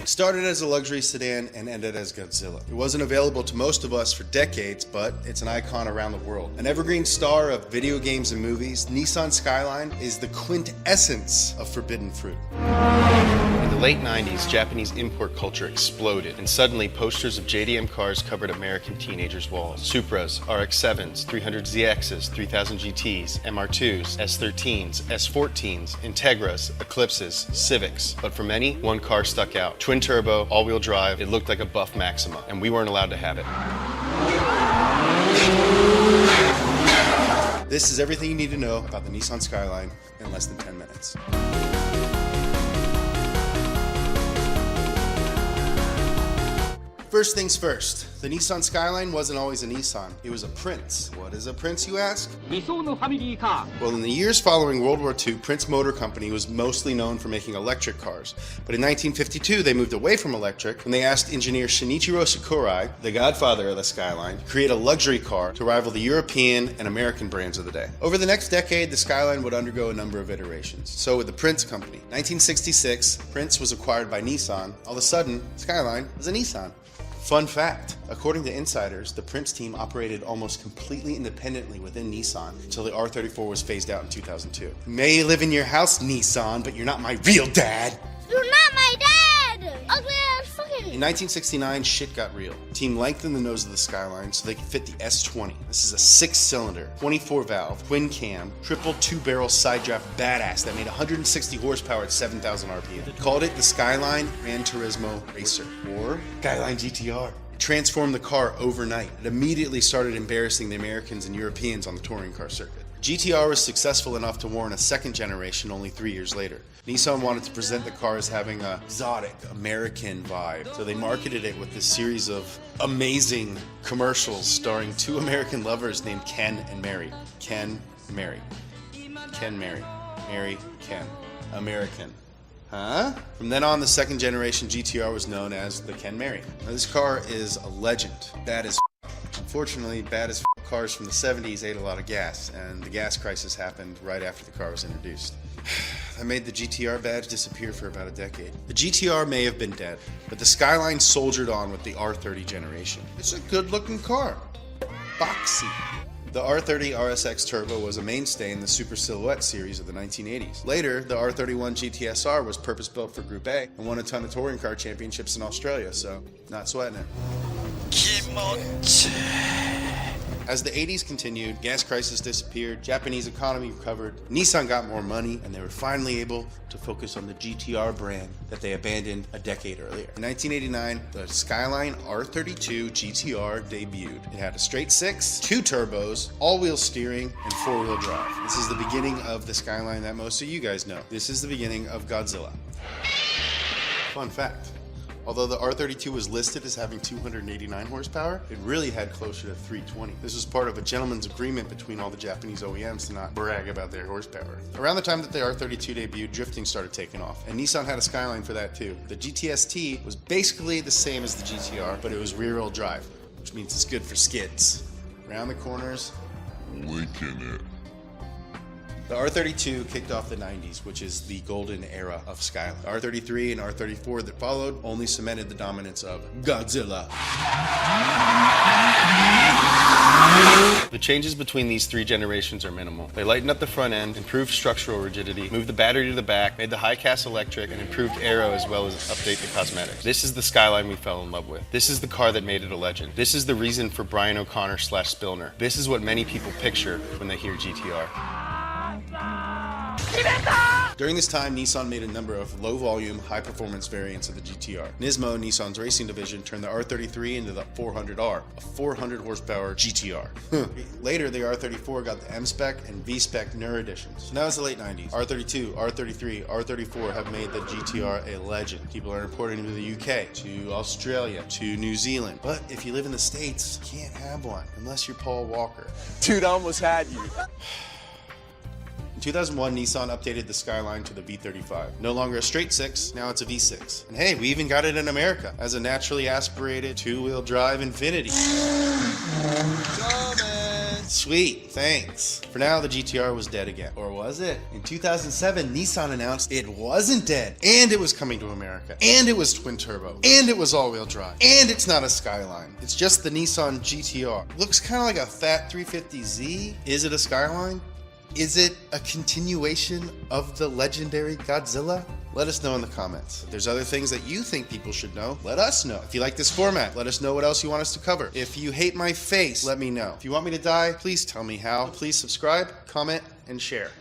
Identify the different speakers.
Speaker 1: It started as a luxury sedan and ended as Godzilla. It wasn't available to most of us for decades, but it's an icon around the world. An evergreen star of video games and movies, Nissan Skyline is the quintessence of forbidden fruit.
Speaker 2: In the late 90s, Japanese import culture exploded, and suddenly posters of JDM cars covered American teenagers' walls. Supras, RX-7s, 300ZXs, 3000 GTs, MR2s, S13s, S14s, Integras, Eclipses, Civics. But for many, one car stuck out. Twin turbo, all-wheel drive, it looked like a buff Maxima, and we weren't allowed to have it.
Speaker 1: This is everything you need to know about the Nissan Skyline in less than 10 minutes. First things first, the Nissan Skyline wasn't always a Nissan, it was a Prince. What is a Prince, you ask? Well, in the years following World War II, Prince Motor Company was mostly known for making electric cars. But in 1952, they moved away from electric when they asked engineer Shinichiro Sakurai, the godfather of the Skyline, to create a luxury car to rival the European and American brands of the day. Over the next decade, the Skyline would undergo a number of iterations. So with the Prince Company. 1966, Prince was acquired by Nissan. All of a sudden, Skyline was a Nissan. Fun fact, according to insiders, the Prince team operated almost completely independently within Nissan until the R34 was phased out in 2002. You may live in your house, Nissan, but you're not my real dad.
Speaker 3: You're not my dad! Ugly ass fucking...
Speaker 1: In 1969, shit got real. The team lengthened the nose of the Skyline so they could fit the S20. This is a 6-cylinder, 24-valve, twin-cam, triple 2-barrel side-draft badass that made 160 horsepower at 7,000 RPM. They called it the Skyline Gran Turismo Racer, or Skyline GTR. It transformed the car overnight. It immediately started embarrassing the Americans and Europeans on the touring car circuit. GTR was successful enough to warrant a second generation only 3 years later. Nissan wanted to present the car as having a exotic American vibe, so they marketed it with this series of amazing commercials starring two American lovers named Ken and Mary. Ken, Mary. Ken, Mary. Mary, Ken. American. Huh? From then on, the second generation GTR was known as the Ken Mary. Now, this car is a legend. Bad as Unfortunately, bad as cars from the 70s ate a lot of gas, and the gas crisis happened right after the car was introduced. That made the GTR badge disappear for about a decade. The GTR may have been dead, but the Skyline soldiered on with the R30 generation. It's a good-looking car. Boxy. The R30 RSX Turbo was a mainstay in the Super Silhouette series of the 1980s. Later, the R31 GTSR was purpose-built for Group A and won a ton of touring car championships in Australia, so not sweating it. As the 80s continued, gas crisis disappeared, Japanese economy recovered, Nissan got more money, and they were finally able to focus on the GTR brand that they abandoned a decade earlier. In 1989, the Skyline R32 GTR debuted. It had a straight six, 2 turbos, all-wheel steering, and 4-wheel drive. This is the beginning of the Skyline that most of you guys know. This is the beginning of Godzilla. Fun fact. Although the R32 was listed as having 289 horsepower, it really had closer to 320. This was part of a gentleman's agreement between all the Japanese OEMs to not brag about their horsepower. Around the time that the R32 debuted, drifting started taking off, and Nissan had a Skyline for that too. The GTS-T was basically the same as the GTR, but it was rear-wheel drive, which means it's good for skids. Around the corners, licking it. The R32 kicked off the 90s, which is the golden era of Skyline. The R33 and R34 that followed only cemented the dominance of Godzilla.
Speaker 2: The changes between these 3 generations are minimal. They lightened up the front end, improved structural rigidity, moved the battery to the back, made the high-cast electric, and improved aero as well as update the cosmetics. This is the Skyline we fell in love with. This is the car that made it a legend. This is the reason for Brian O'Connor / Spillner. This is what many people picture when they hear GTR.
Speaker 1: During this time, Nissan made a number of low-volume, high-performance variants of the GTR. Nismo, Nissan's racing division, turned the R33 into the 400R, a 400-horsepower GTR. Later, the R34 got the M-Spec and V-Spec Nur editions. So now it's the late 90s. R32, R33, R34 have made the GTR a legend. People are importing them to the UK, to Australia, to New Zealand. But if you live in the States, you can't have one, unless you're Paul Walker.
Speaker 4: Dude, I almost had you.
Speaker 1: In 2001, Nissan updated the Skyline to the V35. No longer a straight 6, now it's a V6. And hey, we even got it in America as a naturally aspirated 2-wheel drive Infiniti. Sweet, thanks. For now, the GTR was dead again. Or was it? In 2007, Nissan announced it wasn't dead, and it was coming to America, and it was twin turbo, and it was all-wheel drive, and it's not a Skyline. It's just the Nissan GTR. Looks kind of like a fat 350Z. Is it a Skyline? Is it a continuation of the legendary Godzilla? Let us know in the comments. If there's other things that you think people should know, let us know. If you like this format, let us know what else you want us to cover. If you hate my face, let me know. If you want me to die, please tell me how. Please subscribe, comment, and share.